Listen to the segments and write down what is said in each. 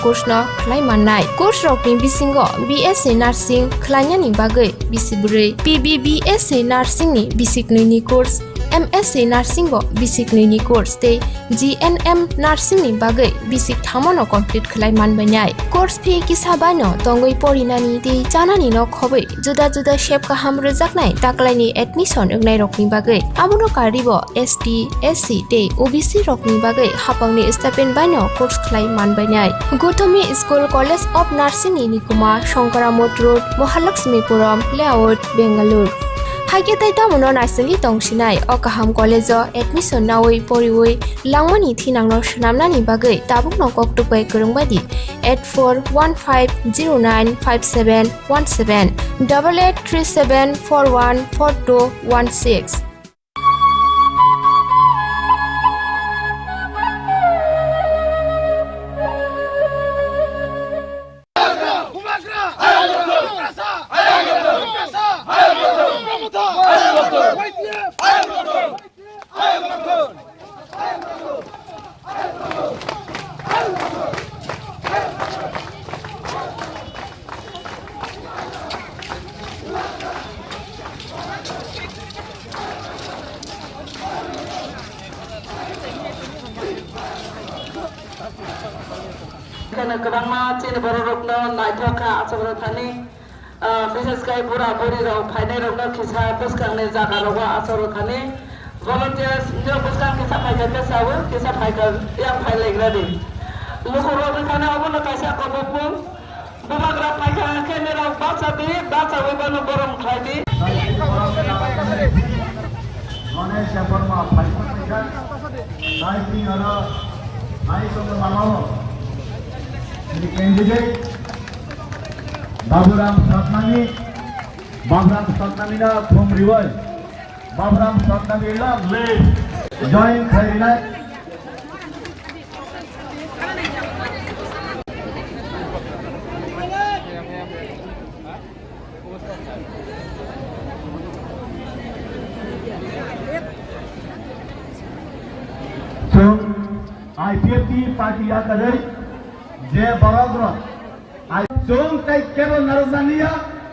course no khlai manai course rok ni bisingo BSc nursing khlaina ni bagai bisibure PBBSc nursing ni basic ni course MSc nursing bo basic ni course te GNM nursing ni bagai basic thamono complete khlai manbanai course fee kisabano tongoi porinani te janani no khobai juda juda shape ka hamre jaknai taklaini admission egnai rok ni bagai amono karibo ST SC te OBC rok ni bagai hapangni stipend bano course khlai manbanai Gotami School College of Nursing ni Nikuma Shankaramot Road Mahalakshmipuram Layout Bangalore Haike taita mono naisali tongsinai okaham college admission nawai poriwai langmani thinangno shnamnani bagai tabukno koktupai kurungbadi 8415095717 8837414216 Karena kedama cina baru rokna naik ka asal thani bisnes kai pura puri rok final rokna kisah puskang ne jaga rokwa asal thani volunteers jo puskang kisah pakai ke sawo kisah pakai yang pakai lagi luku rokna kana abu na kaisa kobopu bubagra pakai ke ne rok baca wibanu borom khaidi Mana siapa mah pakai kan naik ni ada naik ke malam Ini candidate Baburam Satnami na from rival Baburam Satnami la lead join Thailand So IPFT party ya kadari जे बराबर आई जों ताई केवल नारजानिया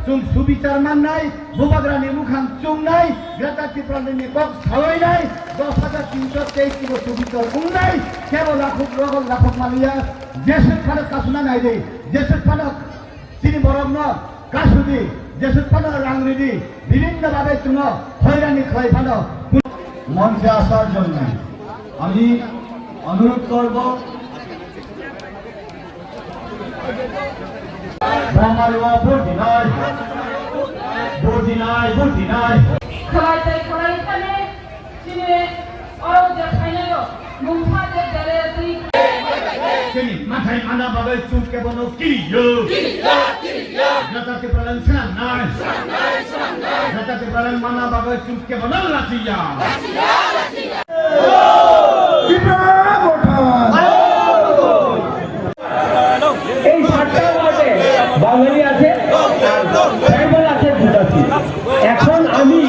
जों सुबिचार माननाय बुबाग्रानि मुखां चुंनाय Greta टिप्रानि कक सावैनाय 10323 kilo सुबिचार बुंनाय केवल लाखक मानिया जेसुक फानो कासुना नायदे जेसुक फानो तिनि बरमनो कासुदि जेसुक फानो रांरिदि বিভিন্ন ভাবে जोङो হয়রানি খাই ফানো মঞ্চে আসার জন্য আমি অনুরোধ করব Bangaliwa Burdinai Khalai kane sini orang jakhainya mungfa de dare tri Sini mathai mana bagai chuk ke bono kiriyo Gata te pralan sanai Gata te pralan mana bagai chuk ke bono lasiya বাঙালি আছে tribal আছে দুটাছি এখন আমি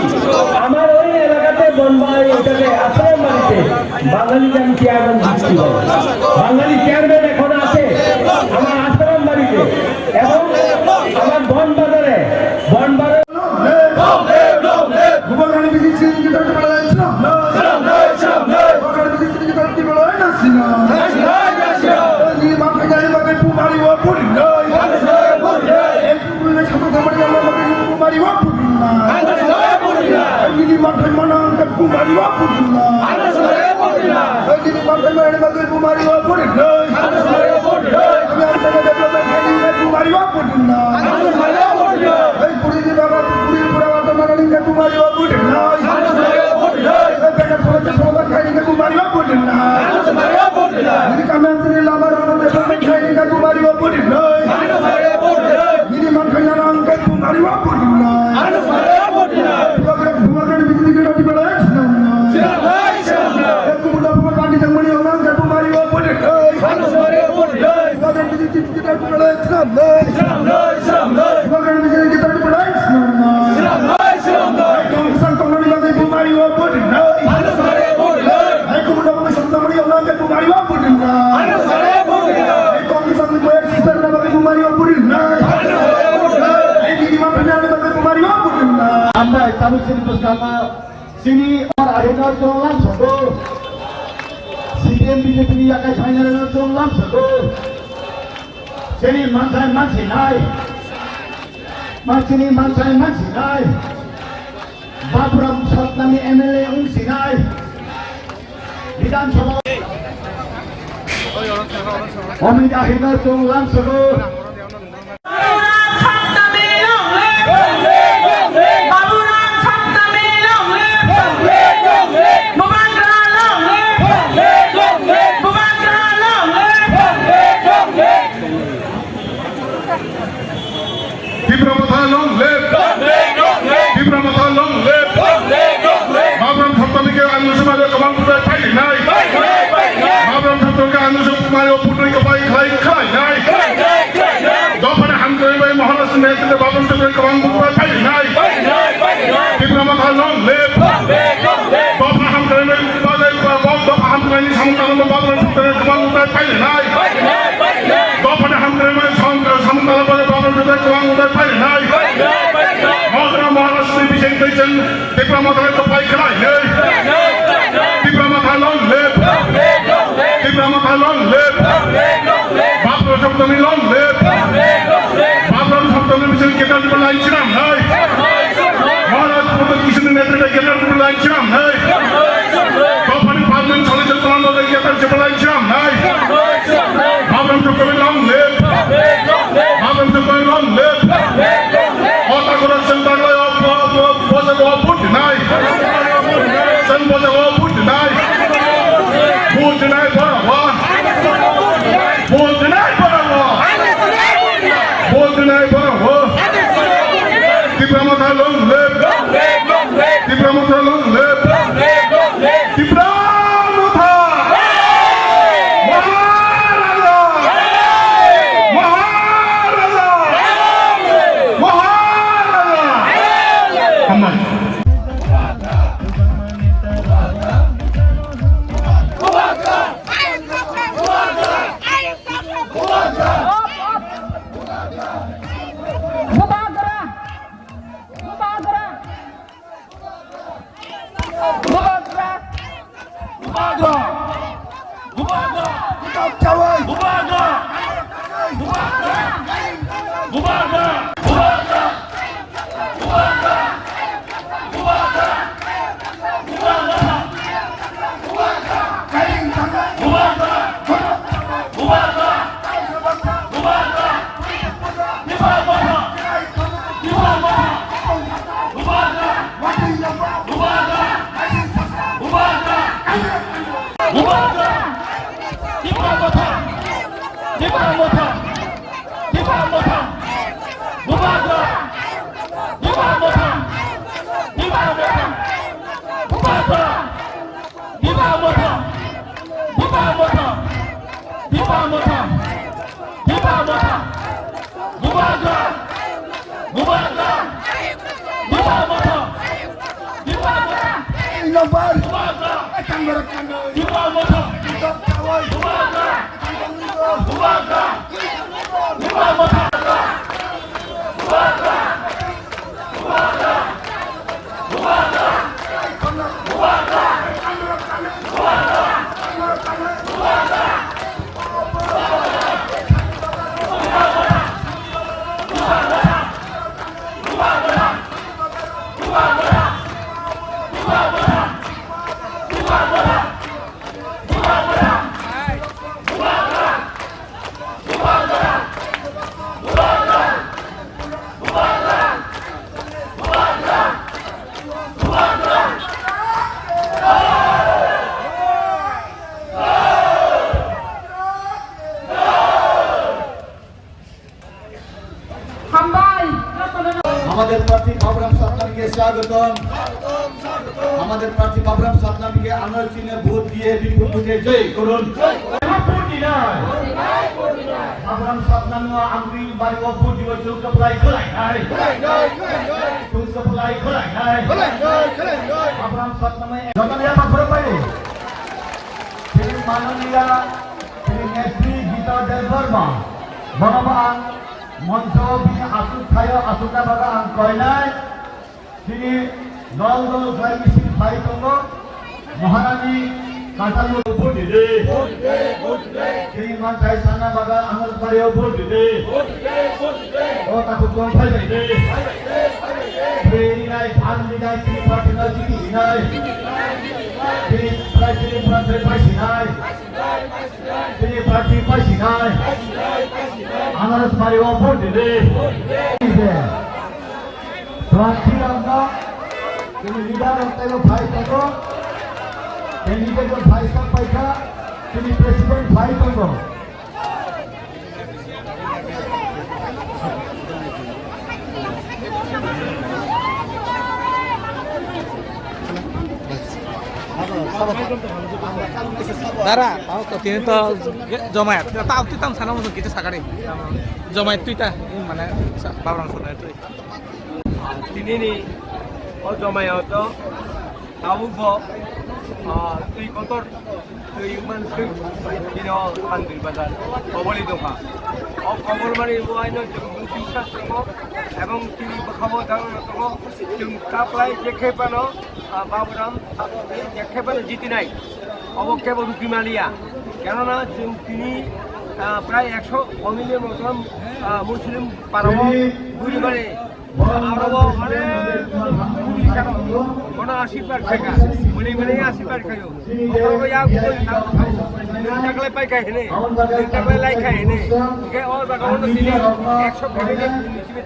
আমার ওই এলাকাতে বনবাড়ি এটাকে আশ্রম বাড়িতে বাঙালি আমি চেয়ারম্যান দিচ্ছি বাঙালি চেয়ারম্যান এখন আছে আমার আশ্রম বাড়িতে এবং আমার বনবাজারে Saya tamu sini bersama sini orang ada orang satu CDM BJP ni akan China orang satu sini mantai mantai naik sini mantai mantai naik Babram Satnami MLA unsinai Bidan Sabha Kami dahina orang satu আমাদের প্রার্থী বাবরাম সাতনামীকে স্বাগতম। আমাদের প্রার্থী বাবরাম সাতনামীকে আনোয়ার চিহ্নে vote দিয়ে বিপুল ভোটে জয় করুন। বাবরাম সাতনামী আমি বাড়ি ভোট দিব চৌকা প্লাই খোলাই নাই চৌকা প্লাই খোলাই নাই বাবরাম সাতনামী জনলিয়া বাবরাম পাই তিনি মাননীয়া তিনি নেত্রী গীতা দেববর্মা বর্তমান মঞ্চ বিনি আসুক খায় আসুকা বাগা আং কয়নায় তিনি দল দল ভাই মিছিল ভাই তঙ্গ মহারানী কাটালো ভোট দিতে সেই মাথায় সানা বাগা আমার বাড়িও ভোট দিতে ও তাকে কোন ভাই দিতে এই নাই ধান দিনাই তিনি পার্টি না জিতি দিনাই তিনি প্রায় তিনি প্রান্তে পাইছি নাই তিনি পার্টি পাইছি নাই আমার বাড়িও ভোট দিতে প্রার্থী আমরা তিনি লিডার অন্তত ভাই তঙ্গ ক্যান্ডিডেট ভাই সাহেব পাইকা তিনি প্রেসিডেন্ট ভাই তঙ্গ Dara, tahu kau tiada tahu Jomayat, tahu tu tam sana musuh kita sakari. Jomayat tu ita, mana barang sana tu. Ini ni, oh Jomayat tu, tahu kau, tu kotor, tu human sih, ini handil bazar, kau boleh tu kah? Oh kau mari buat ini jumpa kita semua, এবং তিনি খাবো দাঁড়ানো কাপলাই যেখানে বাবুরাম যেখানে জিতি নাই অবক্ষেপ rookie Malia কেননা তিনি প্রায় 100 অমিলের মতন মুসলিম পারব পরিবারে আরব মানে 80 টাকা মনে মনে 80 টাকা খাইও ওখানে ইয়া টাকলে পাই খাই হেনে টাকলে লাই খাই হেনে কে ও জায়গায় তিনি 100 ফ্যামিলি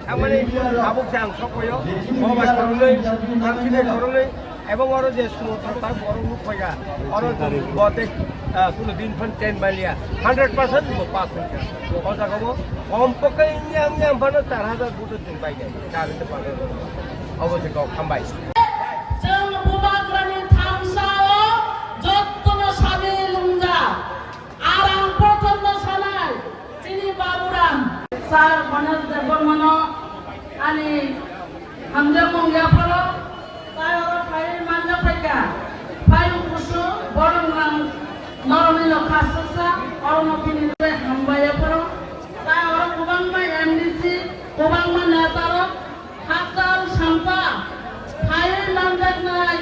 থামানে আবুক চাং সকয় বাবা করলে কান্তিনে করলে এবং আরো যে তার বড় মুখ হইয়া আরো বতে কোনো দিন ফোন 10 মাইলিয়া 100% পাস হইছে ও জায়গায় কমপক্ষে ইঞ্জিন ভালো 4000 ফুট দিন পাই যায় কারণে পারে অবশ্যই কম খাম্বাই जों बुबाग्रानि थामसायाव जत्तनो साबे लुंजा आराम प्रथम सानाय चिनि बाबुराम सार गणेश देवबर्मन आनि हामजा मंगियाफोर तायर फाइल मानजा फाइका फाइल कुसु बरंगां नरमिल खाससा अरनपिनि हामबायाफोर तायर गोबांबा एमडिसि गोबांबा नेतार हाजार साम्पा फाइल नामजानाय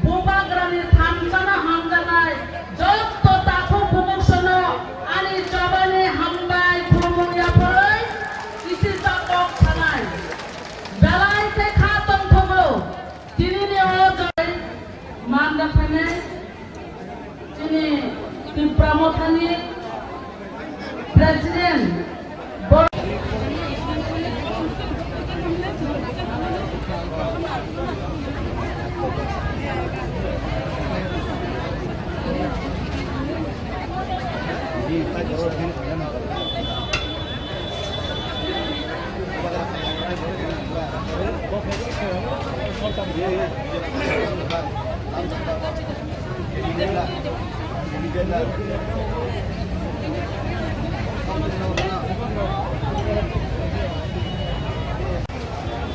बुबाग्रानि थामसाना हामजानाय जत्त ताखु बुमुसनो आनि जबानि हामबाय खुरमुनियाफोर किसि तापक थानाय बेलायते खातम थगो तिनिनि अजय मानदाफाने तिनि तिप्रामथानि प्रेसिडेन्ट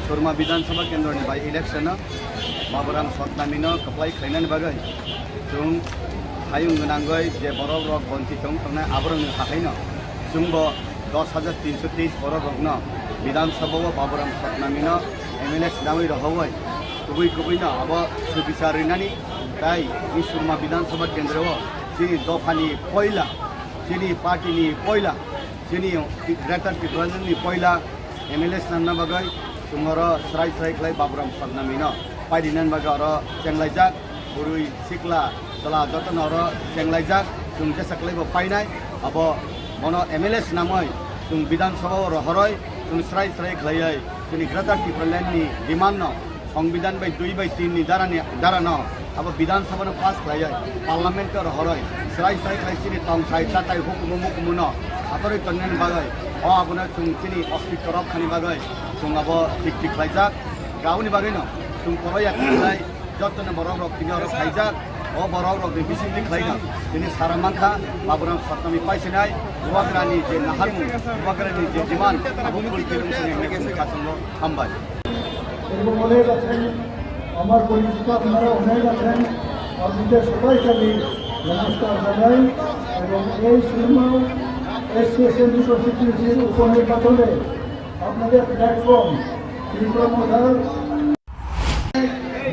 सुरमा विधानसभा केन्द्रनि बाय इलेक्शन बाबुराम सतनामिनो कप्लाय खायनानि बागै जों हायुं गोनांगै जे बर' रक बन्चितों थांनाय आबरंनो हाखायनो जोंबो 10,323 बर' रकनो विधानसभायाव बाबुराम सतनामिनो एमएलए सिनामै रहबै गुबैनो अब सुबिचारिनानि ताई इ सुरमा विधानसभा केन्द्रआव जोंनि दफानि पहिला जोंनि पार्टीनि पहिला जोंनि ग्रेटर त्रिपुरानि पहिला एमएलए सिनामना बागै जोंरो स्राय खालाय बाबुराम सतनामिनो पाइदिनान बागारो चेंलायजाक बुरुई सिक्ला चला जतनरो चेंलायजाक जों जेसाखलायबो पाइनाय अब मनो एमएलए नामै जों विधानसभायाव रहरै जों स्राय खालाय जोंनि ग्रेटर त्रिपुरानि डिमान्ड संविधान बाय 2/3 नि दारानो अब विधानसभा पास खालाय पार्लियामेंट रहरै स्राय खालाय सिनि तंसाय चाताय हुकुमुनो आतरै तन्नेन बागै अ आबुना जों सिनि अस्तित्व रक्षानि बागै जों अब ठीक खालायजाक गावनि बागैनो जों फराया खालाय जतन बर' रक तिनि अर खायजाक अ बर' रक बिसिनि खालायनो दिनै सारामांखा बाबुराम सतनामि पाइसिनाय बुबाग्रानि जे नाहारमु बुबाग्रानि जे डिमान्ड आबु फुलफिलिंनि नेगेसि कासंनो हामबाय এবং অনেক আছেন আমার পরিচিত আপনারা অনেক আছেন আপনাদের সবাইকে নমস্কার জানাই এবং এই সুরমা এসসিএসএন কনস্টিটিউয়েন্সির উপনির্বাচনে আপনাদের প্ল্যাটফর্ম ত্রিপুরা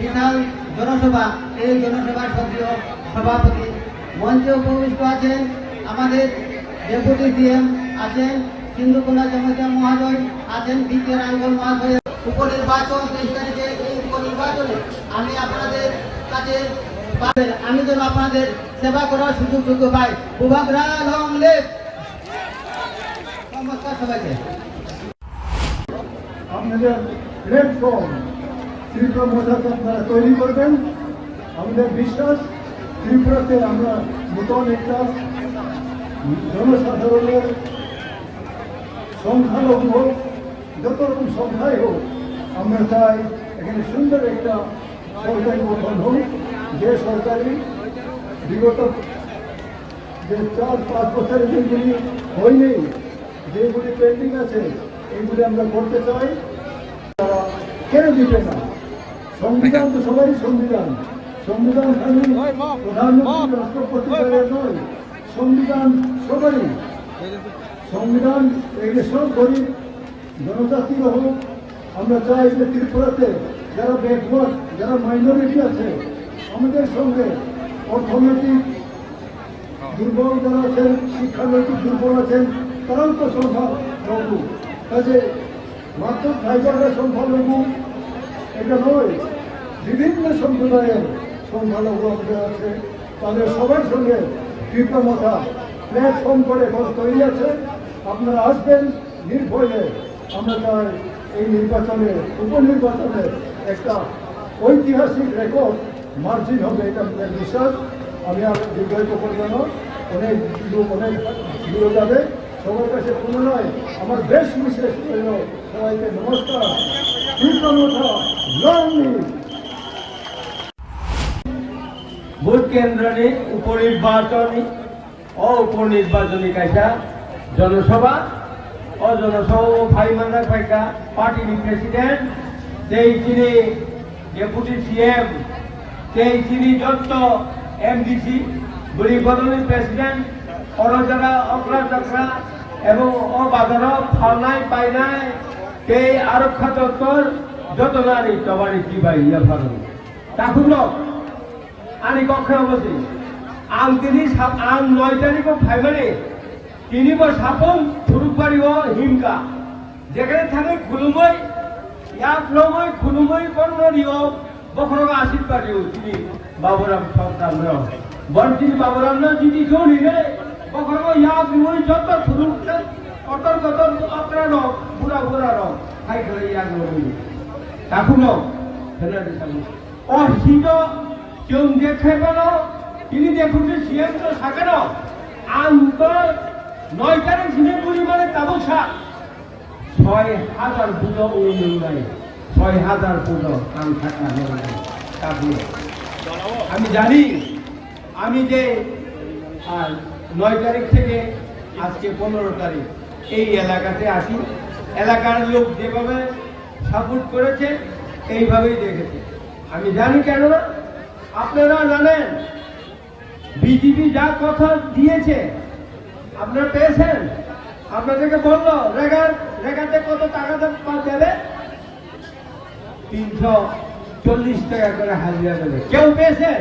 বিশাল জনসভা, এই জনসভার সক্রিয় সভাপতি মঞ্চে উপবিষ্ট আছেন আমাদের ডেপুটি সিএম আছেন সিন্ধুকোনা জমিদার মহাশয় আছেন বিকে রাঙ্গল মহাশয়। উপনির্বাচন 23 তারিখে এই উপনির্বাচনে আমি আপনাদের কাছে আমি যেন আপনাদের সেবা করার সুযোগটুকু পাই। বুবাগরা লং লিভ। নমস্কার সবাইকে। আপনাদের প্ল্যাটফর্ম ত্রিপুরা মোটর আপনারা তৈরি করবেন। আমাদের বিশ্বাস ত্রিপুরাতে আমরা নতুন একটা জনসাধারণের সংখ্যালঘু হোক, যত রকম সংখ্যাই হোক, আমরা চাই এখানে সুন্দর একটা সরকারি গঠন হোক, যে সরকারি বিগত যে 4-5 বছরে যেগুলি হয়নি, যেগুলি পেন্ডিং আছে, এইগুলি আমরা করতে চাই। তারা কেন দিবে না? সংবিধান তো সবারই সংবিধান। সংবিধান খালি প্রধানমন্ত্রী রাষ্ট্রপতি নয়, সংবিধান সবারই। সংবিধান এগুলি সব গরিব জনজাতির হোক। আমরা চাই যে ত্রিপুরাতে যারা ব্যাকওয়ার্ড, যারা মাইনরিটি আছে, আমাদের সঙ্গে অর্থনৈতিক দুর্বল যারা আছেন, শিক্ষানৈতিক দুর্বল আছেন, তারাও তো সংখ্যালঘু। কাজে মাত্র ড্রাইভাররা সংখ্যালঘু এটা নয়, বিভিন্ন সম্প্রদায়ের সংখ্যালঘু আমাদের আছে। তাদের সবার সঙ্গে কৃতজ্ঞতা প্ল্যাটফর্ম করে এখন তৈরি আছে। আপনারা আসবেন নির্ভয়ে। আমরা চাই এই নির্বাচনে, উপনির্বাচনে একটা ঐতিহাসিক রেকর্ড মার্জিন হবে, এটা আমাদের বিশ্বাস। আমি আর দীর্ঘায়িত করব না, অনেক দূরে যাবে। সবার কাছে পুনরায় আমার বেশ বিশেষ হইল সবাইকে নমস্কার, কৃতজ্ঞতা, লং লিভ। ভোট কেন্দ্রে উপনির্বাচনী ও উপনির্বাচনী কাইসা জনসভা ও জনসভা ভাই মান্না পাইকা পার্টির প্রেসিডেন্ট সেই চিনি ডেপুটি সিএম সেই চিনি যত এমডিসি বুড়ি বদলের প্রেসিডেন্ট ওরা যারা অকরা চকরা এবং ও বাজার ফালনাই পাইনাই সেই আরক্ষা দপ্তর যত নারী তবারি কি ভাই ইয়া ফালন তাকুল আনি কক্ষে অবশ্যই আং 9 তারিখ ফাইবারে তিনি সাপন ফুরুকবাড়ি ও হিমকা যেখানে থাকে খুলুমই এক লমই খুলুমই কর্ণরিও বখর আশীর্বাদীও তিনি বাবুরাম সন্তান বন্টির বাবুরাম না যদি জনি রে বখর ইয়াক লমই যত ফুরুক কতর কতর অকরান বুড়া বুড়া রং খাই করে ইয়াক লমই তাকুন ফেনারে সামনে ও হিত কেউ দেখে গেল তিনি দেখুন যে সিএম তো থাকে না আন্তর 9 তারিখ দিনে পরিমাণে তাবসা 6000 পুজো উন্নয়ন নাই 6000 পুজো কাম থাকা তারপরে আমি জানি আমি যে 9 তারিখ থেকে আজকে 15 তারিখ এই এলাকাতে আসি, এলাকার লোক যেভাবে সাপোর্ট করেছে এইভাবেই দেখেছে। আমি জানি কেন না, আপনারা জানেন বিজেপি যা কথা দিয়েছে আপনারা পেয়েছেন। আপনাদেরকে বললো রেগাতে কত টাকা দেবে, 340 টাকা করে হাজিরা দেবে। কেউ পেয়েছেন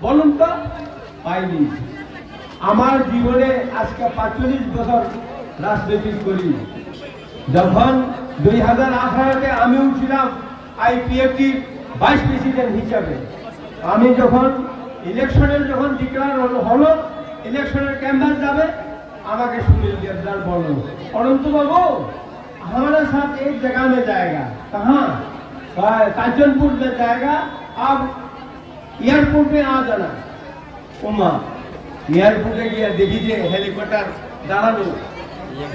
বলুন তো? পাইনি। আমার জীবনে আজকে 45 বছর রাজনীতি করি। যখন 2018-তে আমি উঠছিলাম আইপিএফটি ভাইস প্রেসিডেন্ট হিসাবে, আমি যখন ইলেকশনের যখন ডিক্লার হলো ইলেকশনের ক্যাম্পাস যাবে, আমাকে सुनील देवदार बोलो परंतु बाबू हमारे साथ एक जगह में जाएगा, कहाँ? कांचनपुर में जाएगा, अब एयरपोर्ट में आ जाना। उमा एयरपोर्टे गিয়ে দেখি যে হেলিকপ্টার দাঁড়ানো,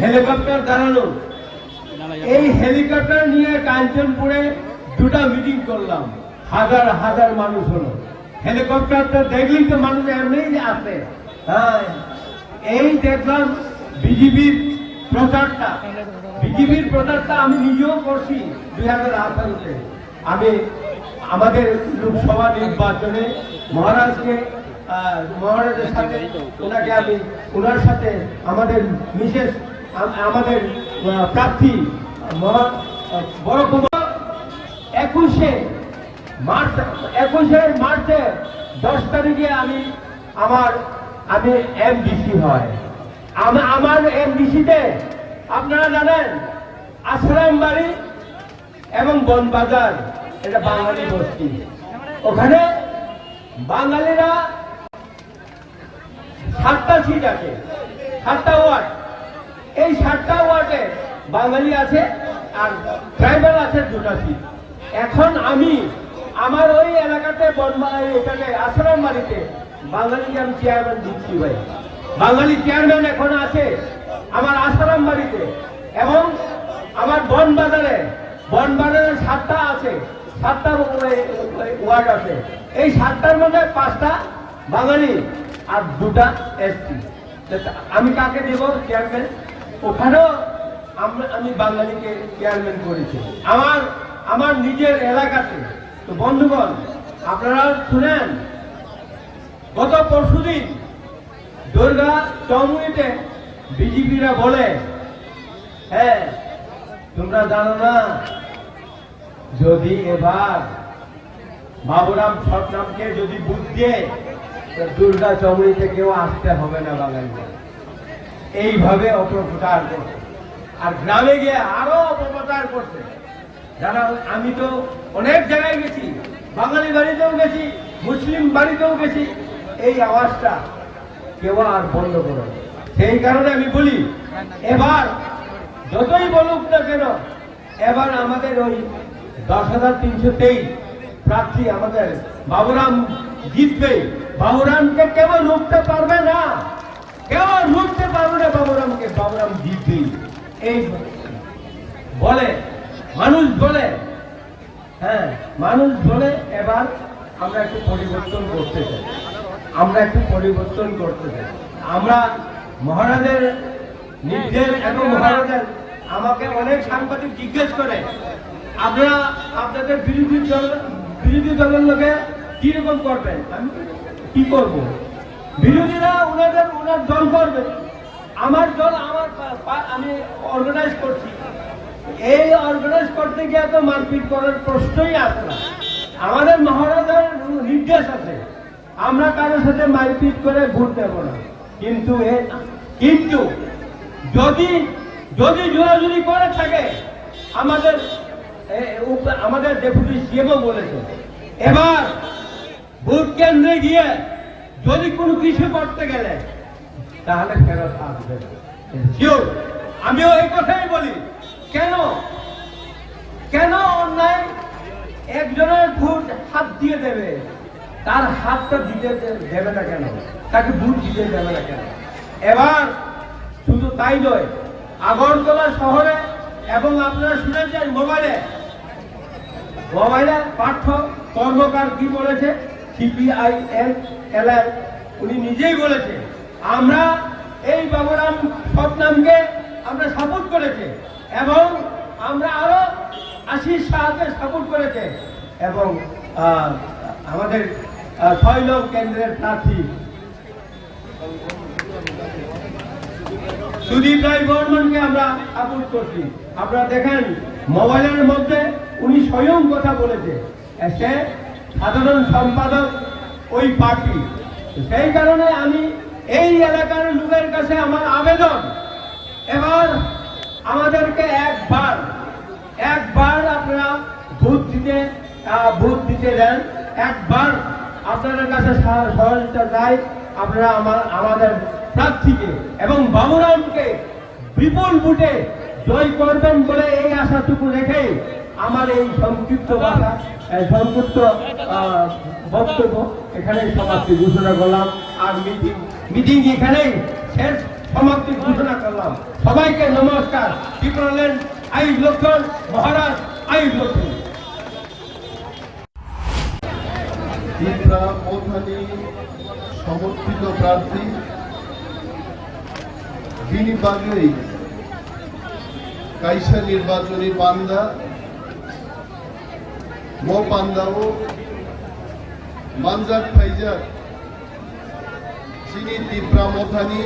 হেলিকপ্টার দাঁড়ানো। এই হেলিকপ্টার নিয়ে কাঞ্চনপুরে দুটা মিটিং করলাম, হাজার হাজার মানুষ হলো। হেলিকপ্টারটা দেখলেই তো মানুষ এমনি আসে। হ্যাঁ, এই দেখলাম বিজেপির প্রচারটা আমি নিজেও করছি 2018-তে। আমি আমাদের লোকসভা নির্বাচনে মহারাজের সাথে ওনাকে আমি ওনার সাথে আমাদের মিসেস আমাদের প্রার্থী বড় কুমার 21-এ মার্চ 21 মার্চে 10 তারিখে আমি এমডিসি হয়। আমার এমডিসিতে আপনারা জানেন আশ্রম বাড়ি এবং বনবাজার, এটা বাঙালি বস্তি। ওখানে বাঙালিরা 7টা সিট আছে, 7টা ওয়ার্ড। এই 7টা ওয়ার্ডে বাঙালি আছে আর ট্রাইবাল আছে 2টা সিট। এখন আমি আমার ওই এলাকাতে এখানে আশ্রম বাড়িতে বাঙালিকে আমি চেয়ারম্যান দিচ্ছি ভাই। বাঙালি চেয়ারম্যান এখন আছে আমার আশ্রম বাড়িতে এবং আমার বনবাজারে 7টা আছে, 7টা ওয়ার্ড আছে। এই 7টার মধ্যে 5টা বাঙালি আর 2টা এসটি। আমি কাকে দেব চেয়ারম্যান? ওখানেও আমি বাঙালিকে চেয়ারম্যান করেছি আমার নিজের এলাকাতে। তো বন্ধুগণ, আপনারা শুনেন, গত পরশুদিন দুর্গা চৌমুড়িতে বিজেপিরা বলে, হ্যাঁ তোমরা জানো না, যদি এবার বাবুরাম ছটনামকে যদি বুঝ দিয়ে দুর্গা চৌমুড়িতে কেউ আসতে হবে না বাঙালিদের। এইভাবে অপপ্রচার করছে আর গ্রামে গিয়ে আরো অপপ্রচার করছে। যারা আমি তো অনেক জায়গায় গেছি, বাঙালি বাড়িতেও গেছি, মুসলিম বাড়িতেও গেছি, এই আওয়াজটা কেউ আর বন্ধ করে। সেই কারণে আমি বলি, এবার যতই বলুক না কেন, এবার আমাদের ওই 10,323 প্রার্থী আমাদের বাবুরাম জিতবে। বাবুরামকে কেউ রুখতে পারবে না, কেউ রুখতে পারবে না বাবুরামকে। বাবুরাম জিতবে এই বলে মানুষ বলে, হ্যাঁ মানুষ বলে। এবার আমরা একটু পরিবর্তন করতে চাই, আমরা মহারাজের নির্দেশ এবং মহারাজের আমাকে অনেক সাংবাদিক জিজ্ঞেস করে, আপনারা আপনাদের বিরোধী দলের লোকে কিরকম করবেন? আমি কি করব? বিরোধীরা ওনার দল করবে, আমার দল আমি অর্গানাইজ করছি। এই অর্গানাইজ করতে গিয়ে তো মারপিট করার প্রশ্নই আসে না। আমাদের মহারাজার নির্দেশ আছে, আমরা কারোর সাথে মারপিট করে ভোট দেব না। কিন্তু যদি জোরাজুরি করে থাকে, আমাদের ডেপুটি সিএমও বলেছে, এবার ভোট কেন্দ্রে গিয়ে যদি কোনো কিছু করতে গেলে তাহলে ফেরত আসবে। আমিও এই কথাই বলি, কেন অন্যায় একজনের ভোট হাত দিয়ে দেবে, তার হাতটা দিতে দেবে না কেন? তাকে ভোট দিতে দেবে না কেন? এবার শুধু তাই নয়, আগরতলা শহরে এবং আপনারা শুনেছেন মোবাইলে পার্থ কর্মকার কি বলেছে, CPIM-LR উনি নিজেই বলেছে, আমরা এই বাবুরাম ছটনামকে আমরা সাপোর্ট করেছে এবং আমরা আরো আশিস শাহকে সাপোর্ট করেছে এবং আমাদের 6 নং কেন্দ্রের প্রার্থী সুদীপ রায় বর্মনকে আমরা সাপোর্ট করছি। আপনারা দেখেন মোবাইলের মধ্যে উনি স্বয়ং কথা বলেছে, সে সাধারণ সম্পাদক ওই পার্টি। সেই কারণে আমি এই এলাকার লোকের কাছে আমার আবেদন, এবার আমাদেরকে একবার আপনারা ভোট দিতে দেন, একবার আপনাদের কাছে সহযোগিতা চাই। আপনারা আমাদের প্রার্থীকে এবং বাবুরামকে বিপুল ভোটে জয় করবেন বলে এই আশাটুকু রেখে আমার এই সংক্ষিপ্ত বক্তব্য এখানে সমাপ্তি ঘোষণা করলাম। আর মিটিং এখানেই শেষ সমাপ্তি ঘোষণা করলাম। সবাইকে নমস্কার। ত্রিপুরাল্যান্ড আইন লক্ষণ, মহারাজ আইন লক্ষণ। ত্রিপুরা মথানি সমর্থিত প্রার্থী যিনি বাগেই কাইসা নির্বাচনী পান্দা মো পান্দাও মানজাক ফাইজাক যিনি Tripura মথানি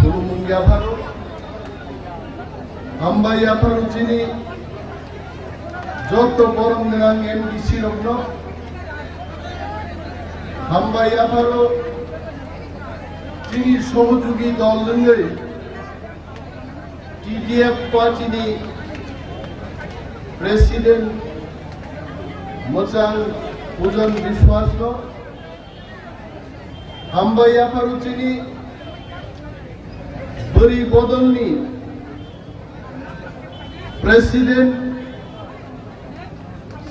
Kurumungya Paro, Ambaya Paro Chini, Joto Borong Nang MDC Rokno, Ambaya Paro, Chini Sohojugi Dolungai, TDF Party President Mochang Ujan Vishwasno, Ambaya Paro Chini, Buri Bodolni, President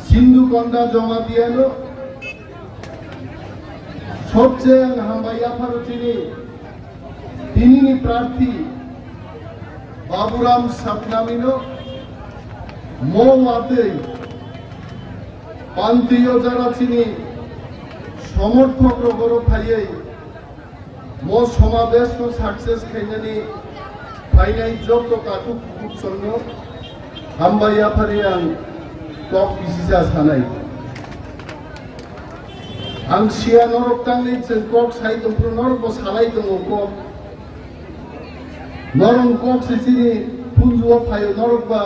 Sindhu Konda Jomatiano, Sotcheng Hambaya Paruchini, Tinini Prarthi, Baburam Sapnamino, Mo Wate, Pantiyo Jarachini, Somorthok Rogoro Phaye, Mo Somabesh ko success Kenyani, Painai Joto Katuk Kutsono, Hambaya Pariang, Top Isisa Sanai. Ang siya norok tanglit sa kok sa itong norok ko salay itong kok. Norong kok sa sini punjuwa payo norok ba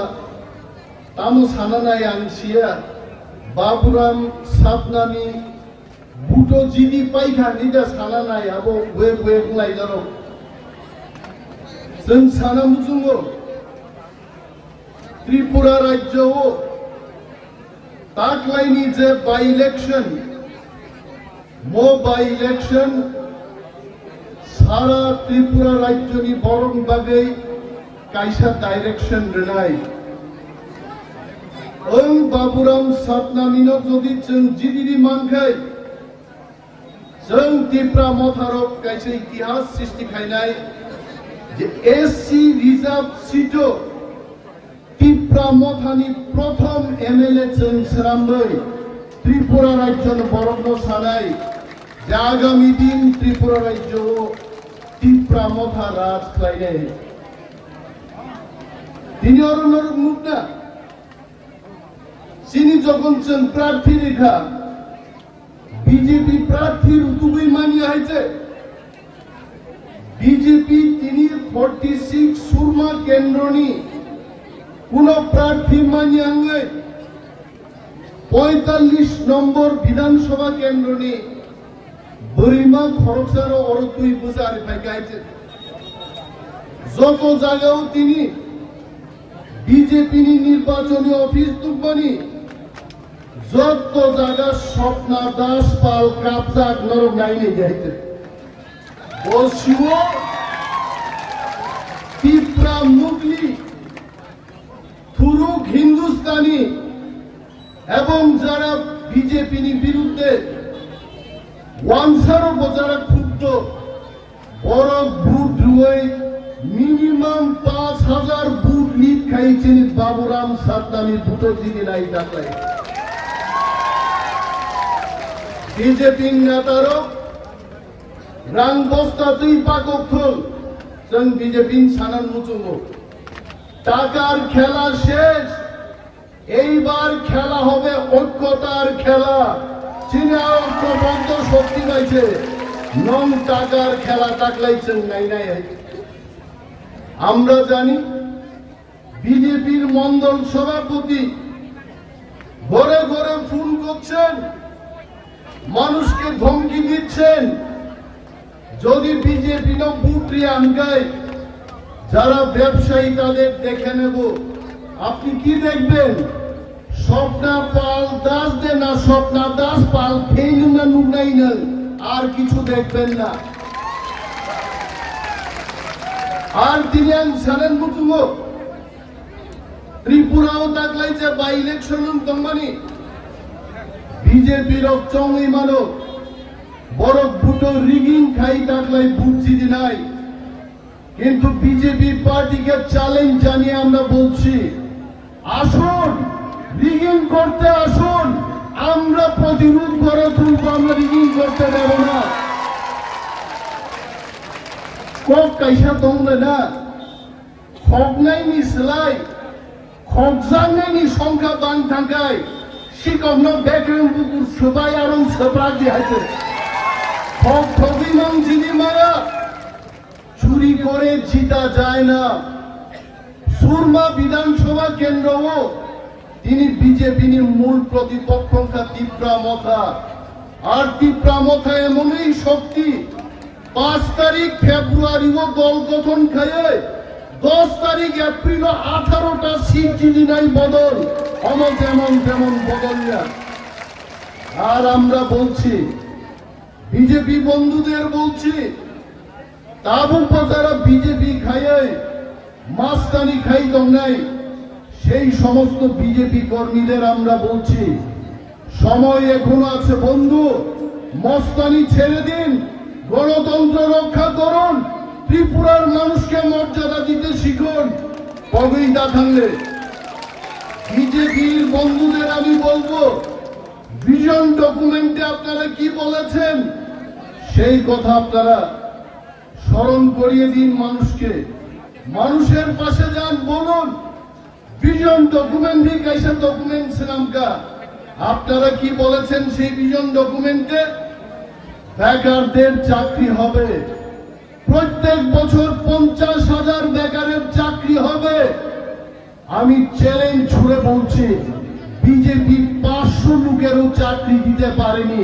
tamo sananay ang siya Baburam Sapnami Buto Jidi Paikha nida sananay abo web kulay norok. Sen sana musungo Tripura Rajyo Taklaini je by election Mo by election Sara Tripura Rajyoni Borong Bage Kaisa direction renai Baburam Sapnamino Jodi Cheng Jidiri Mankai Cheng Tripura Motharok Kaisa Itihas Sisti Khainai Je SC Reserve Sito Tripura Mothani Prothom MLA Cheng Srambai Tripura Rajyon Borogno Sanai Jagami Din Tripura Rajyo Tripura Motha Raj Klaine Tini Orunor Mukna Sini Jokon Chen Prarthi Rekha BJP Prarthi Rutubui Mani Haite BJP Tini 46 Surma Kendroni Kuno Prarthi Mani Angai 45 নম্বর বিধানসভা কেন্দ্র নিয়ে বরিমা খরচার or 2 বছর পাইকাইছে যত জায়গাও তিনি BJP নির্বাচনী office তুলবনি যত জায়গা স্বপ্না দাস পাল কাবজা নরক লাইনে যাইতে বসিও ত্রিপুরা মুগলি থুরুক হিন্দুস্তানি এবং যারা বিজেপি বিরুদ্ধে ওয়ানসারও যারা ক্ষুব্ধ বড় বুট রুয়ে মিনিমাম 5000 বুট লিড খাইছেন বাবুরাম সাতনামি বুটো দিদি নাই ডাকাই বিজেপি নেতারও রাং বস্তা তুই পাকক থল जों বিজেপি সানান মুচুঙ্গো টাকার খেলা শেষ এইবার খেলা হবে ঐক্যতার খেলা চীনা ঐক্যবদ্ধ শক্তি পাইছে নং টাকার খেলা টাকলাইছেন নাই নাই আমরা জানি বিজেপির মন্ডল সভাপতি ঘরে ঘরে ফোন করছেন মানুষকে ধমকি দিচ্ছেন যদি বিজেপি না বুটরি আনগায় যারা ব্যবসায়ী তাদের দেখে নেব আপনি কি দেখবেন স্বপ্না পাল দাস দে না স্বপ্না দাস পাল ফেইন না নুনাই না আর কিছু দেখবেন না আর তিনি জানেন মুতুঙ্গ ত্রিপুরাও তাকলাইছে বাই ইলেকশন তংমানি বিজেপির চংই মানো বড় বুটো রিগিং খাই তাকলাই বুঝছি নাই কিন্তু বিজেপি পার্টিকে চ্যালেঞ্জ জানিয়ে আমরা বলছি আসুন রিগিং করতে আসুন আমরা প্রতিরোধ করে তুলবো আমরা রিগিং করতে দেব না কক কাইসা দংলে না খগনাই নি সেলাই খগজাংনাই নি সংখ্যা বাং থাকায় শিকমন ব্যাকরণ বুকুর সবাই আরং সপ্রাগ দিয়েছে খগ ঠগি মাং জিনি মারা চুরি করে জিতা যায় না। সুরমা বিধানসভা কেন্দ্রও তিনি বিজেপির মূল প্রতিপক্ষটা তীব্রামথা। আর তীব্রামথা এমনই শক্তি 5 তারিখ ফেব্রুয়ারিও দল গঠন খায় 10 তারিখ এপ্রিল 18টা সিট জিনি নাই বদল অমন যেমন তেমন বদল না। আর আমরা বলছি বিজেপি বন্ধুদের বলছি তাবু যারা বিজেপি খায় মাস্তানি খাই দম নাই সেই সমস্ত বিজেপি কর্মীদের আমরা বলছি সময় এখনো আছে বন্ধু, মস্তানি ছেড়ে দিন, গণতন্ত্র রক্ষা করুন, ত্রিপুরার মানুষকে মর্যাদা দিতে শিখুন। কবিতা থাকলে বিজেপির বন্ধুদের আমি বলবো ভিশন ডকুমেন্টে আপনারা কি বলেছেন সেই কথা আপনারা স্মরণ করিয়ে দিন মানুষকে, মানুষের পাশে যান, বলুন ভিশন ডকুমেন্টে कैसा डॉक्यूमेंट नाम का আপনারা কি বলেছেন সেই ভিশন ডকুমেন্টে বেকারদের চাকরি হবে, প্রত্যেক বছর 50,000 বেকারের চাকরি হবে। আমি চ্যালেঞ্জ ছুড়ে বলছি বিজেপি 500 লোকেরও চাকরি দিতে পারেনি,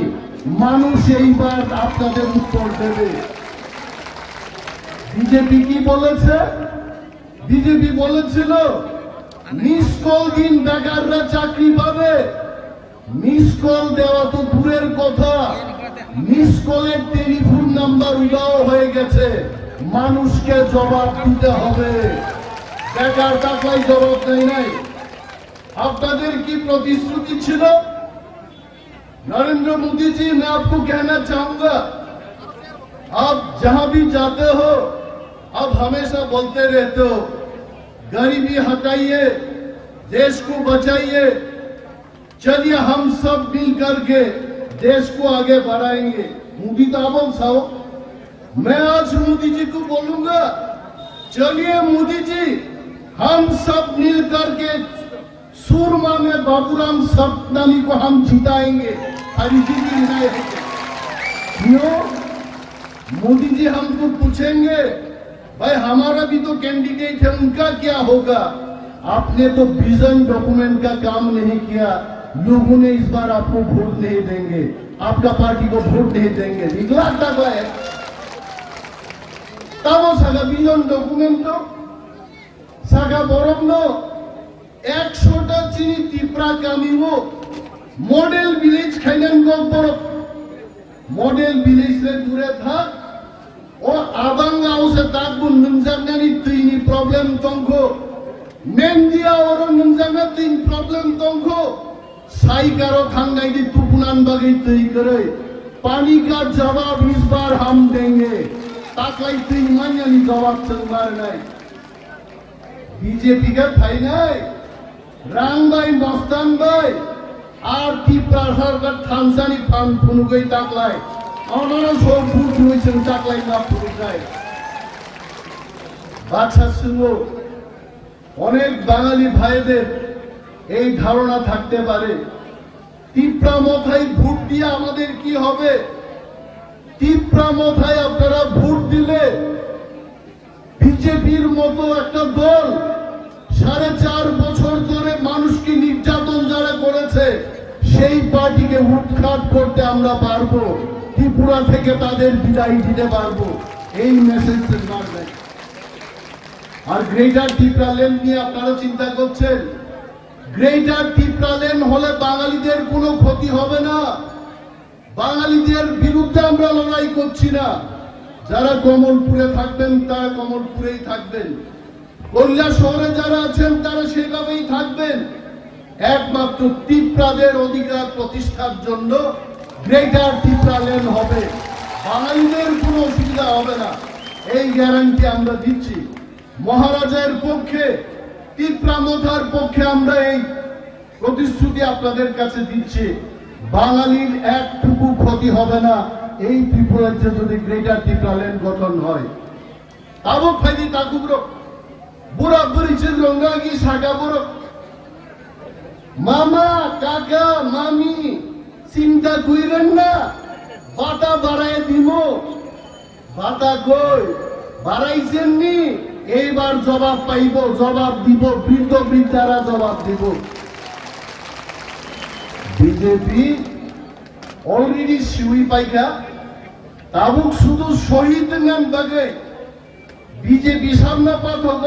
মানুষ এইবার আপনাদের উত্তর দেবে। বিজেপি কি বলেছে? বিজেপি বলেছিল মিস কল দিন বেকাররা চাকরি পাবে। মিস কল দেওয়া তো দূরের কথা, মিস কলের টেলিফোন নাম্বার উধাও হয়ে গেছে, মানুষকে জবাব দিতে হবে। বেকার টাকায় জবাব দেয় নাই। আপনাদের কি प्रतिश्रुति ছিল? नरेंद्र मोदी जी मैं आपको कहना चाहूंगा आप जहां भी जाते हो आप हमेशा बोलते रहते हो गरीबी हटाइए, देश को बचाइए, चलिए हम सब मिल करके देश को आगे बढ़ाएंगे। मोदी तो आप साओ, मैं आज मोदी जी को बोलूंगा चलिए मोदी जी हम सब मिल करके सूरमा में बाबूराम सपनानी को हम जिताएंगे। क्यों? मोदी जी हमको पूछेंगे भाई हमारा भी तो कैंडिडेट है, उनका क्या होगा? आपने तो विजन डॉक्यूमेंट का काम नहीं किया, लोगों ने इस बार आपको वोट नहीं देंगे, आपका पार्टी को वोट नहीं देंगे। निकला तक है तब सागा विजन डॉक्यूमेंट तो सागा बरफ नो 100টা চিনি তীব্রা কামিও মডেল ভিলেজ খাইলেন গবর মডেল ভিলেজে দূরে থাক ও আবাঙ্গা ওসে তাকবুন নমজানানি তিনি প্রবলেম তংখো মেন্দিয়া ওর নমজানা তিন প্রবলেম তংখো সাইকারো খাঙ্গাই দি তুপুনান বাগে তৈ করে पानी का जवाब इस बार हम देंगे। ताकलाई तीन मान्यानी जवाब चलबार नहीं बीजेपी का भाई नहीं रांग भाई मस्तान भाई आरती प्रसार का थानसानी फान फुनु गई ताकलाई अनारा सब फुट हुई सन ताकलाई ना फुट जाए बादशाह सुनो অনেক বাঙালি ভাইদের এই ধারণা থাকতে পারে তীব্রামথায় ভোট দিয়ে আমাদের কি হবে। তীব্রামথায় আপনারা ভোট দিলে বিজেপির মতো একটা দল 4.5 বছর ধরে মানুষকে নির্যাতন যারা করেছে সেই পার্টিকে উৎখাত করতে আমরা পারবো, ত্রিপুরা থেকে তাদের বিদায় দিতে পারবো। এই মেসেজটা মারবেন। আর গ্রেটার ত্রিপুরা লেন নিয়ে আপনারা চিন্তা করছেন, গ্রেটার ত্রিপুরা লেন হলে বাঙালিদের কোনো ক্ষতি হবে না। বাঙালিদের বিরুদ্ধে আমরা লড়াই করছি না। যারা কমলপুরে থাকবেন তারা কমলপুরেই থাকবেন, কল্যাণ শহরে যারা আছেন তারা সেভাবেই থাকবেন। একমাত্র ত্রিপুরাদের অধিকার প্রতিষ্ঠার জন্য গ্রেটার ত্রিপুরা লেন হবে, বাঙালিদের কোনো অসুবিধা হবে না, এই গ্যারান্টি আমরা দিচ্ছি। মহারাজের পক্ষে তীব্রামথার পক্ষে আমরা এই প্রতিশ্রুতি আপনাদের কাছে দিচ্ছি, বাঙালির একটুকু ক্ষতি হবে না এই ত্রিপুরাতে যদি গ্রেটার ত্রিপুরা লেন গঠন হয়। তাবো ফাইদি তাকুব্রো বুড়া বুড়ি ছিল রঙ্গাগি সাগা বড় মামা কাকা মামি চিন্তা কইরেন না, বাতা বাড়ায় দিব। বাতা কই বাড়াইছেননি, এইবার জবাব পাইব, জবাব দিব, বৃদ্ধ বৃদ্ধারা জবাব দিব। বিজেপি অলরেডি শুই পাইকা তাবুক শুধু শহীদ নাম বাগে বিজেপি সামনে পাঠক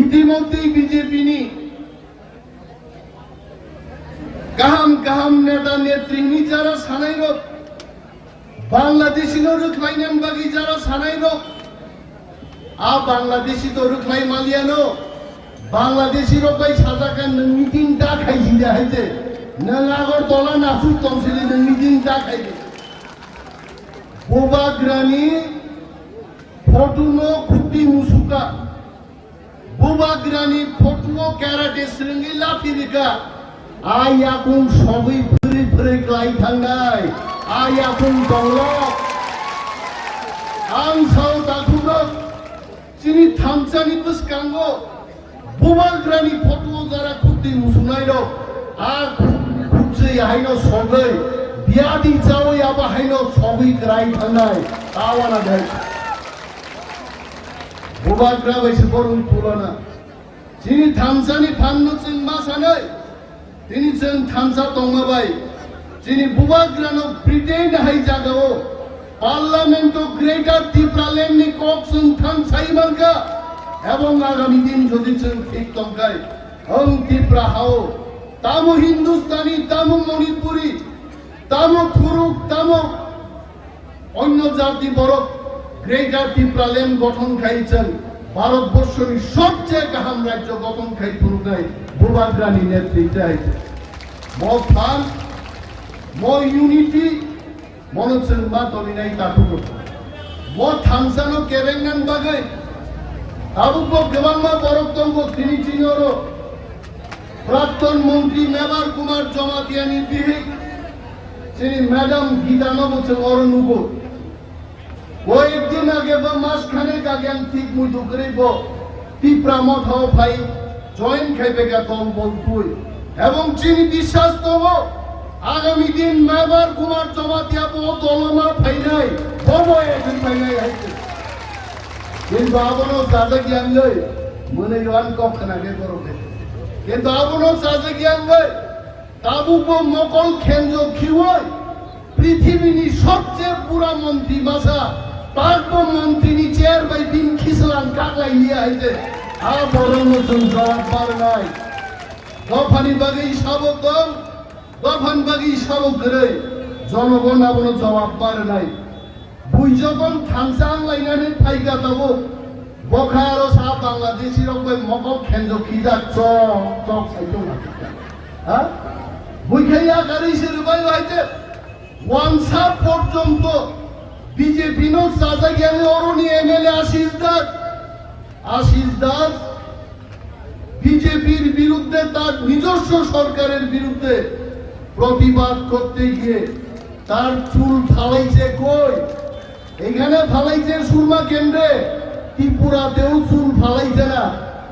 ইতিমধ্যেই বিজেপি নি কাহাম কাহাম নেতা নেত্রী যারা সানাইল বাংলাদেশি রুখলাইনান বাগি যারা সানাইল আ বাংলাদেশি তো রুখলাই মালিয়ানো বাংলাদেশি রবাই সাজাকান মিটিং টা খাইছি যাইছে নং আগরতলা নাসুক তমসিলি মিটিং টা খাইছে বোবাগ্রানি ফটুনো খুঁটি মুসুকা বোবাগ্রানি ফটুনো ক্যারাটে শ্রেঙ্গি লাফিরিকা আই এখন সবই ফিরে ফিরে ক্লাই থাঙ্গাই আই এখন দংলক আং সাও দাকুরক চিনি থামচানি বসকাঙ্গ বোবাগ্রানি ফটুনো যারা খুঁটি মুসুনাইল আর খুঁজছে হাইনো সবই বিয়াদি চাওই আবার হাইনো সবই ক্লাই থাঙ্গাই আওয়ানা দেয় বোবাগ্রা বাইছে বরং তুলনা চিনি থামচানি ফান্ন চিন মাসানাই তিনি যেন থামসা তঙ্গাবাই যিনি বুবাগ্রানো ব্রিটেন হাই জাগাও পার্লামেন্ট গ্রেটার ত্রিপুরাল্যান্ড নি কক্সন থামসাই মার্কা এবং আগামী দিন যদি যেন ঠিক তঙ্কায় হং ত্রিপুরা হাও তামো হিন্দুস্তানি তামো মণিপুরি তামো খুরুক তামো অন্য জাতি বড় গ্রেটার ত্রিপুরাল্যান্ড গঠন খাইছেন ভারতবর্ষের সবচেয়ে কাহাম রাজ্য গঠন খাই শুরু নাই বোবাগ্রানি নেতৃত্বে আইছে মো ফান মো ইউনিটি মনোচন মা তলিনাই তাটুকু মো থামসানো কেরেঙ্গান বাগে আবুকো গবাংমা বরকতঙ্গ তিনি চিনরো প্রাক্তন মন্ত্রী মেবার কুমার জমাতিয়ানি বিহি তিনি ম্যাডাম গীতানো বলছেন অরণুগো কয়েকদিন আগে বা মাসখানেক আগে আমি ঠিক মুই করিব ত্রিপুরা মঠাও ভাই জয়েন খাইবে দল বলতুই এবং চিনি বিশ্বাস তব আগামী দিন মেবার কুমার জমাতিয়া দলমা ভাই নাই বব এখন ভাই নাই হাইতে কিন্তু আবনো সাজে জ্ঞান লই মনে ইয়ান কখনাকে করবে কিন্তু আবনো সাজে জ্ঞান লই তাবুক মকল খেঞ্জো খিওই পৃথিবীর সবচেয়ে পুরা মন্ত্রী মাসা পার্বণ মন্ত্রী চেয়ার বাই দিন খিসলান কাকলাই নিয়ে আইছে আর বড় নতুন জবাব পার নাই দফানি বাগি সাবকম দফান বাগি সাবক করে জনগণ আবনো জবাব পার নাই বুই যখন থামসাং লাইনানে ফাইকা তব বখা আরো সা বাংলাদেশি রকম মকল খেঞ্জ খিজা চক চক সাইতো না হ্যাঁ বুই খাইয়া গাড়িছে রুবাই হইছে ওয়ানসা পর্যন্ত বিজেপি নো সাজা গেলে অরণি এমএলএ আশিস দাস বিজেপির বিরুদ্ধে তার নিজস্ব সরকারের বিরুদ্ধে প্রতিবাদ করতে গিয়ে তার চুল ফালাইছে কই এখানে ফালাইছে সুরমা কেন্দ্রে ত্রিপুরাতেও চুল ফালাইছে না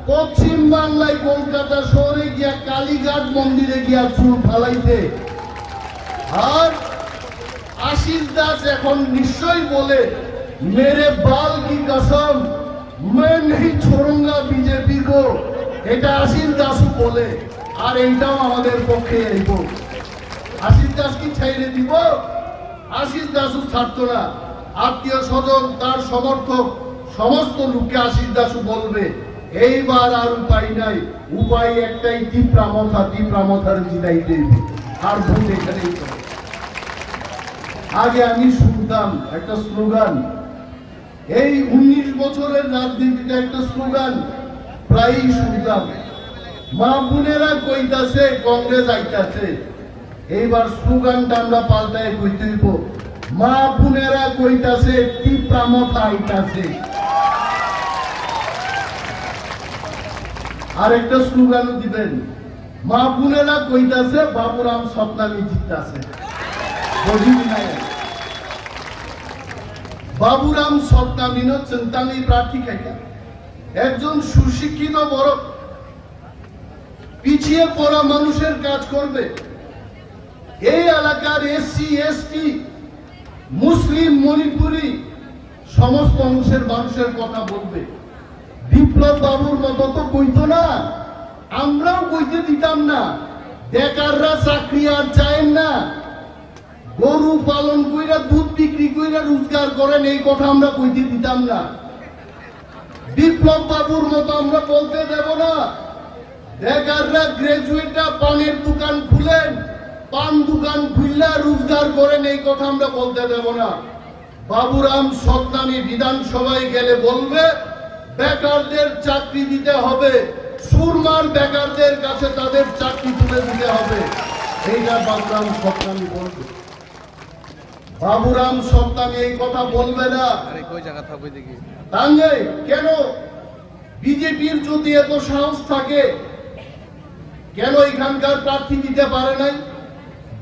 পশ্চিম বাংলায় কলকাতা শহরে গিয়া কালীঘাট মন্দিরে গিয়া চুল ফালাইছে আর आशीष दास এখন নিশ্চয়ই বলে मेरे बाल की कसम मैं नहीं छोड़ूंगा बीजेपी को এটা আশিস দাসও বলে আর এইটাও আমাদের পক্ষে আইব আশিস দাস কি ছাইরে দিব আশিস দাসও ছাড়তো না আত্মীয় স্বজন তার সমর্থক সমস্ত লোককে আশিস দাসও বলবে এইবার আর উপায় নাই উপায় একটাই তীব্রামথার জিতাইতে আর ভোট এখানেই করে আগে আমি শুনতাম একটা স্লোগান এই 19 বছরের রাজনীতিতে একটা স্লোগান প্রায়ই শুনতাম মা বোনেরা কইতাছে কংগ্রেস আইতাছে এইবার স্লোগানটা আমরা পাল্টায় কইতে হইব মা বোনেরা কইতাছে তীব্রামথা আইতাছে আর একটা স্লোগানও দিবেন মা বোনেরা কইতাছে বাবুরাম সপ্তাহে জিততাছে বাবুরাম সপ্তামিন চিন্তাঙ্গি প্রার্থী খাইতা একজন সুশিক্ষিত বড় পিছিয়ে পড়া মানুষের কাজ করবে এই এলাকার এসসি এসটি মুসলিম মণিপুরি সমস্ত অংশের মানুষের কথা বলবে। বিপ্লব বাবুর মতো তো কইতো না, আমরাও কইতে দিতাম না। বেকাররা চাকরি আর চায় না, গরু পালন কইরা দুধ বিক্রি কইরা রোজগার করেন, এই কথা আমরা কইতে দিতাম না। বিপ্লব বাবুর মতো আমরা বলতে দেব না। বেকাররা গ্রাজুয়েটরা পানের দোকান খুলেন, পান দোকান খুললে রোজগার করেন, এই কথা আমরা বলতে দেব না। বাবুরাম সত্তানি বিধানসভায় গেলে বলবে বেকারদের চাকরি দিতে হবে, সুরমার বেকারদের কাছে তাদের চাকরি তুলে দিতে হবে, এইটা বাবুরাম সত্তানি বলবে। বাবুরাম সত্তানি এই কথা বলবে না। তাঙ্গে কেন বিজেপির যদি এত সাহস থাকে, কেন এখানকার প্রার্থী দিতে পারে নাই?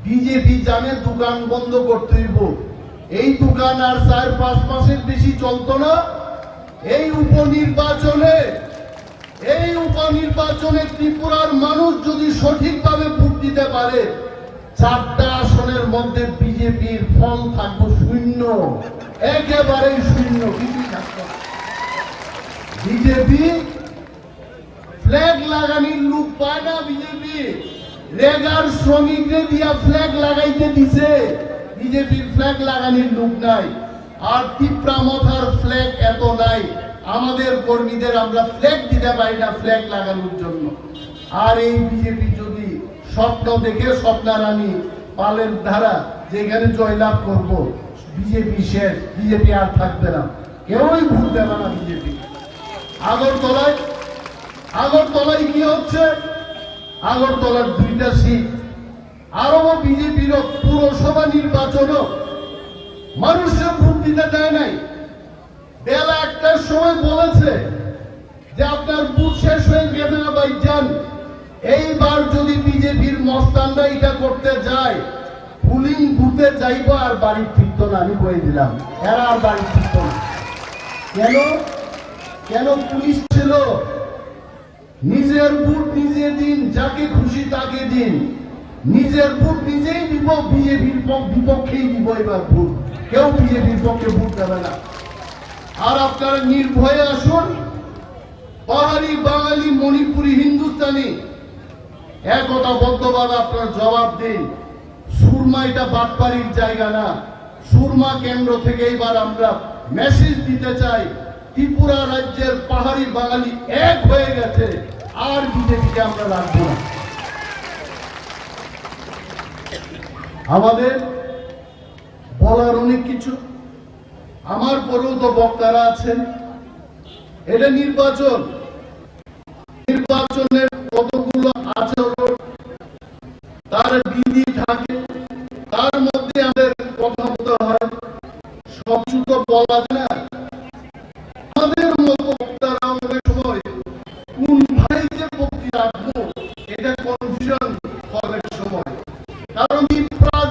বিজেপি জানে দোকান বন্ধ করতে হইব। এই দোকান আর 4-5 মাসের বেশি চলতো না। এই উপনির্বাচনে ত্রিপুরার মানুষ যদি সঠিকভাবে ভোট দিতে পারে, 4টা আসনের মধ্যে বিজেপির ফল থাকবে শূন্য, একেবারেই শূন্য, কিছুই থাকবে। বিজেপি ফ্ল্যাগ লাগানির লোক পায় না। বিজেপি রেগার শ্রমিকদের দিয়া ফ্ল্যাগ লাগাইতে দিছে, বিজেপির ফ্ল্যাগ লাগানির লোক নাই। আর তীব্রামথার ফ্ল্যাগ এত নাই, আমাদের কর্মীদের আমরা ফ্ল্যাগ দিতে পারি না ফ্ল্যাগ লাগানোর জন্য। আর এই বিজেপি যদি স্বপ্ন দেখে স্বপ্নারানী পালের ধারা যেখানে জয়লাভ করব, বিজেপি শেষ, বিজেপি আর থাকবে না, কেউই ভোট দেবে না বিজেপি। আগরতলায় কি হচ্ছে? আগরতলার 2টা সিট, আরো বিজেপির পুরসভা নির্বাচনও মানুষের ভোট দিতে দেয় নাই। বেলা 1টার সময় বলেছে যে আপনার ভোট শেষ হয়ে গেছে না ভাই যান। এইবার যদি বিজেপির মস্তানরা এটা করতে যায়, পুলিং বুথে যাইব আর বাড়ি ফিরত না, আমি কয়ে দিলাম, এরা আর বাড়ি ফিরত না। কেন পুলিশ ছিল? নিজের ভোট নিজে দিন, যাকে খুশি তাকে দিন, নিজের ভোট নিজেই দিব, বিজেপির বিপক্ষেই দিব এবার ভোট, কেউ বিজেপির পক্ষে ভোট দেবে না। আর আপনারা নির্ভয়ে আসুন, পাহাড়ি, বাঙালি, মণিপুরি, হিন্দুস্তানি একতাবদ্ধভাবে আপনারা জবাব দিন। সুরমা এটা বাটপাড়ির জায়গা না। সুরমা কেন্দ্র থেকে এবার আমরা মেসেজ দিতে চাই, ত্রিপুরা রাজ্যের পাহাড়ি বাঙালি এক হয়ে গেছে, আর বিজেপিকে আমরা রাখবো না। আমাদের বলার অনেক কিছু, আমার পরেও তো বক্তারা আছেন। এটা নির্বাচনের কতগুলো আচরণ, তার বিধি থাকে, তার মধ্যে আমাদের কথা বলতে হয়, সব তো বলা যায় না। আমাদের মতো বক্তারা অনেক সময় কোন ভাইকে বক্তি রাখবো এটা কনফিউশন অনেক সময়। কারণ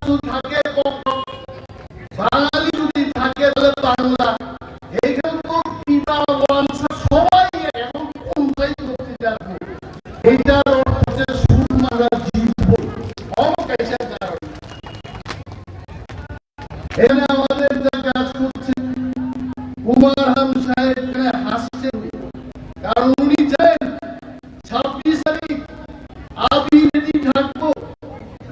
যদি থাকে বাঙালি, যদি থাকে তাহলে বাংলা, এইখানে তো পিতা বংশা সবাই এখন কোন ভাই বক্তি রাখবো, এইটার অর্থ হচ্ছে সুরমারা জিতব অবকাশের কারণ। এখানে আমাদের যা কাজ করছে, কুমার হাম সাহেব হাসছেন, কারণ উনি জানেন 26 তারিখ আমি রেডি থাকবো,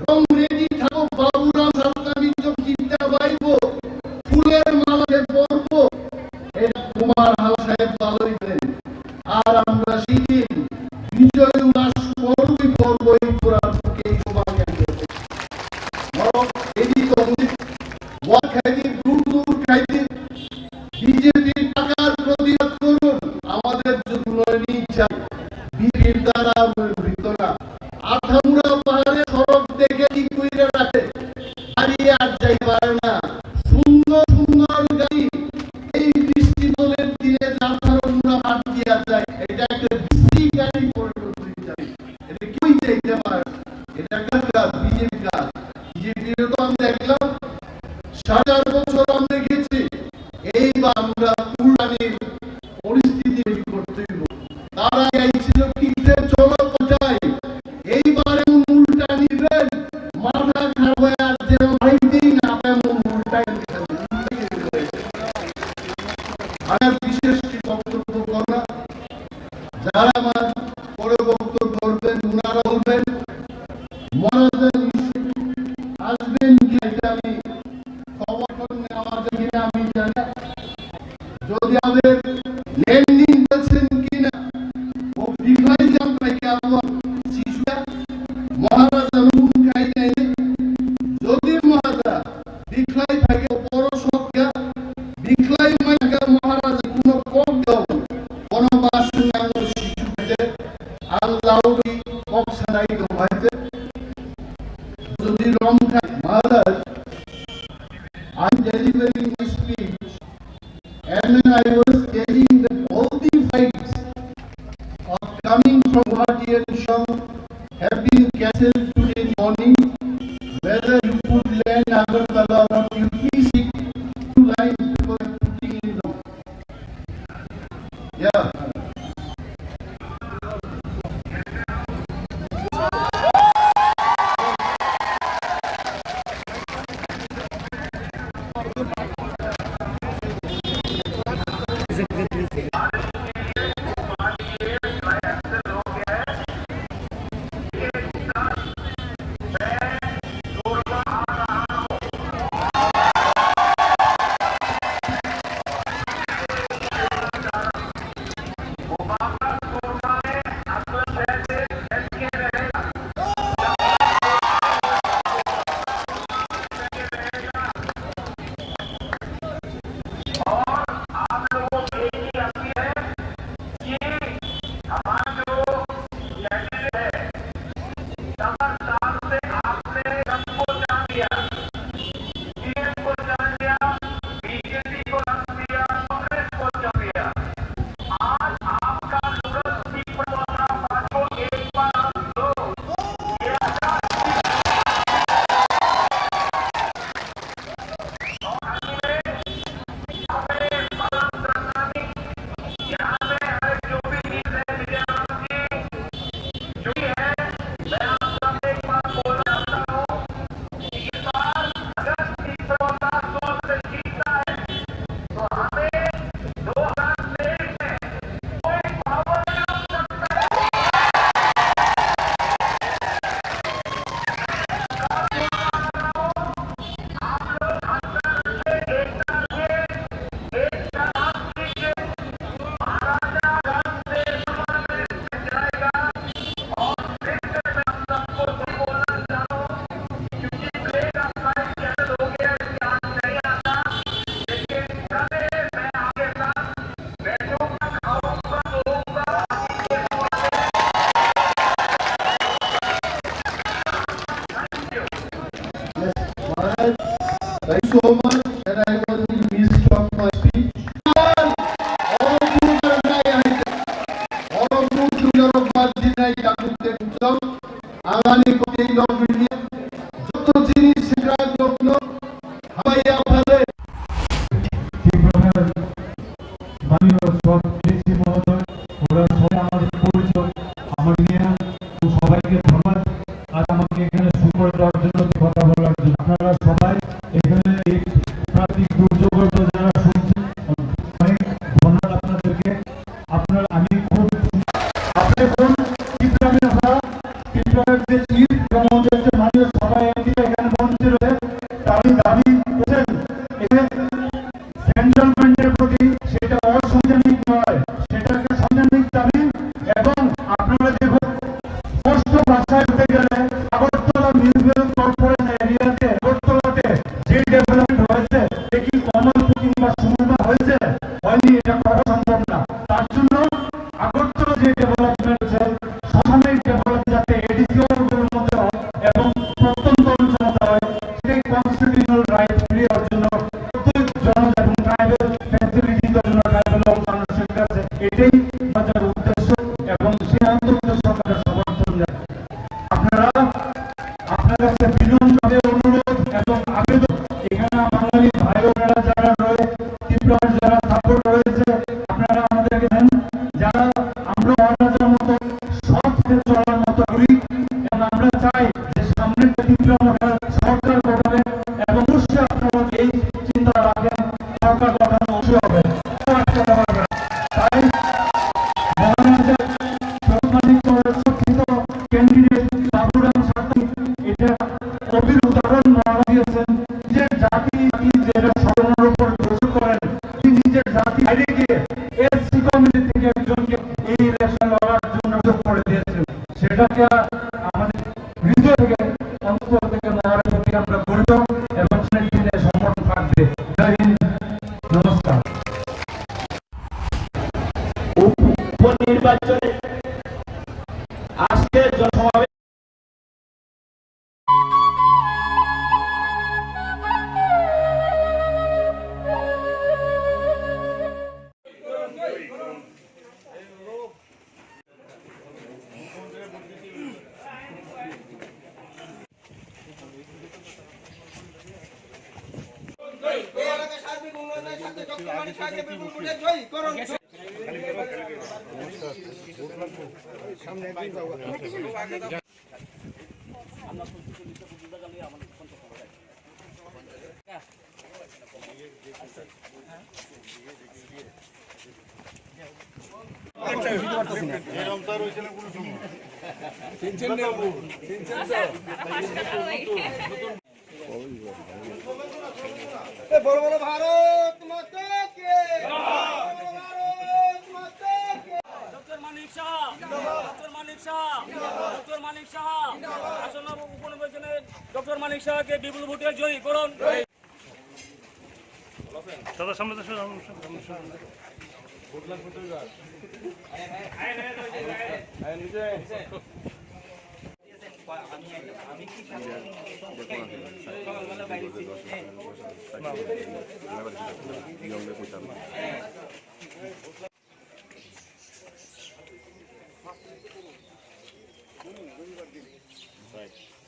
রং রেডি থাকবো, বাবুরাম সরকারি চিন্তা পাইব, ফুলের মালাতে পরবো, এটা কুমার হাম সাহেব ভালোই জানেন। আর আমরা সেদিন বিজয় উল্লাস করবো এই পুরা এই সভা কেন্দ্রে। এদিক ওয়া খাইতে দূর খাইতে বিজেপি টাকার প্রতিবাদ করুন, আমাদের জন্য চাই বিজেপির দ্বারা না। আঠামুড়া পাহাড়ে সড়ক দেখে কি কইরা রাখে, দাঁড়িয়ে আর যাই পারে না। সুন্দর সুন্দর গাড়ি এই বৃষ্টি দলের দিনে আঠামুড়া হাট দিয়া যায়, এটা একটা বৃষ্টি গাড়ি পরিণত হয়ে যায়। এটা কেউই চাইতে পারে, এটা একটা কাজ, বিজেপি কাজ। বিজেপির তো আমি দেখলাম 4 বছর আমি দেখেছি, এইবার আমরা উল্টানির পরিস্থিতি করতে হইব। তারা চাইছিল কিসে চলো কোথায়, এইবার এমন উল্টা নিবেন মাথা খারাপ হয়ে আর যেন ভাইতেই না এমন উল্টাই I'm delivering my speech, and when I was telling that all the fights of coming from Guwahati and Sham have been cancelled today morning, whether you put land Agartala or you please stick 2 lines before putting in the yeah. Thank you so much, and I was in the midst of my speech. Angani ko ei log media joto jinis শিকার যত্ন হামাইয়া ফেলে মাননীয় সভাপতি মহোদয় ওরা সবাই আমাদের পরিচয় আমার নিয়ে সবাইকে ধন্যবাদ আজ আমাকে এখানে শুরু করে দেওয়ার জন্য কথা বলার জন্য আপনারা সবাই এখানে এই প্রাকৃতিক দুর্যোগের যারা শুনছেন অনেক ধন্যবাদ আপনাদেরকে আপনারা আমি খুব আপনি কোন চিত্রামে আমরা চিত্রামের যে চিত্র আমাদের মাননীয় সবাই এখানে মঞ্চে রয়েছে তারই দাবি করেন এখানে সেন্ট্রাল গভর্নমেন্টের প্রতি সেটা অসাংবিধানিক নয়, সেটাকে সাংবিধানিক দাবি। এবং আপনারা দেখুন স্পষ্ট ভাষায় বলতে গেলে আগরতলা মিউনিসিপ্যাল কর্পোরেশন এরিয়াতে আগরতলাতে যে ডেভেলপমেন্ট হয়েছে কি কমলপুর কিংবা সুরমা হয়েছে হয়নি, এটা করা সম্ভব না। তার জন্য আগরতলা যে ডেভেলপমেন্ট হয়েছে সাময়িক ডেভেলপ যাতে এডিসিওর মধ্যে হয় এবং প্রত্যন্ত অঞ্চলে হয় সেই কনস্টিটিউশনাল রাইট ফ্রি হওয়ার জন্য প্রত্যেক জনতা এবং ট্রাইবাল ফ্যাসিলিটি জন্য ট্রাইবাল মানুষের কাছে এটাই আমাদের উদ্দেশ্য এবং সেই আন্দোলন সরকারের সমর্থন দেয়। আপনারা আপনার কাছে বিনম্রভাবে অনুরোধ এবং আবেদন এখানে বাঙালি ভাই বোনেরা যারা রয়েছে ত্রিপুরার যারা সাপোর্ট রয়েছে আপনারা আমাদেরকে দেন, যারা আমরা অনাজার মতো সৎ চলার মতো করি এবং আমরা চাই যে সামনে ত্রিপুরা সরকার গঠনে এবং অবশ্যই আপনারা এই চিন্তা রাখেন সরকার গঠন অবশ্যই হবে। তাই মহারাজের সম্মানিত শিক্ষিত ক্যান্ডিডেট বাবুরাম সাথী এটা কবির উদাহরণ মহারাজ দিয়েছেন যে জাতি যারা সরকারের উপর দোষ করেন নিজের জাতি বাইরে গিয়ে এসসি কমিউনিটি থেকে একজনকে এই ইলেকশন লড়ার জন্য যোগ করে দিয়েছেন, সেটাকে আমাদের হৃদয় থেকে অন্তর থেকে মহারাজের প্রতি আমরা গর্বিত এবং দিনে সমর্থন থাকবে। জয় হিন্দ, নমস্কার। উপনির্বাচনে আজকের জনসমাবেশ বড় বড় ভারত মাতা কে ভারত মাতা কে ডক্টর মানিক শাহ ডক্টর মানিক শাহ ডক্টর মানিক শাহ আসন্ন উপনির্বাচনে ডক্টর মানিক শাহকে বিপুল ভোটে জয়ী করুন। Right.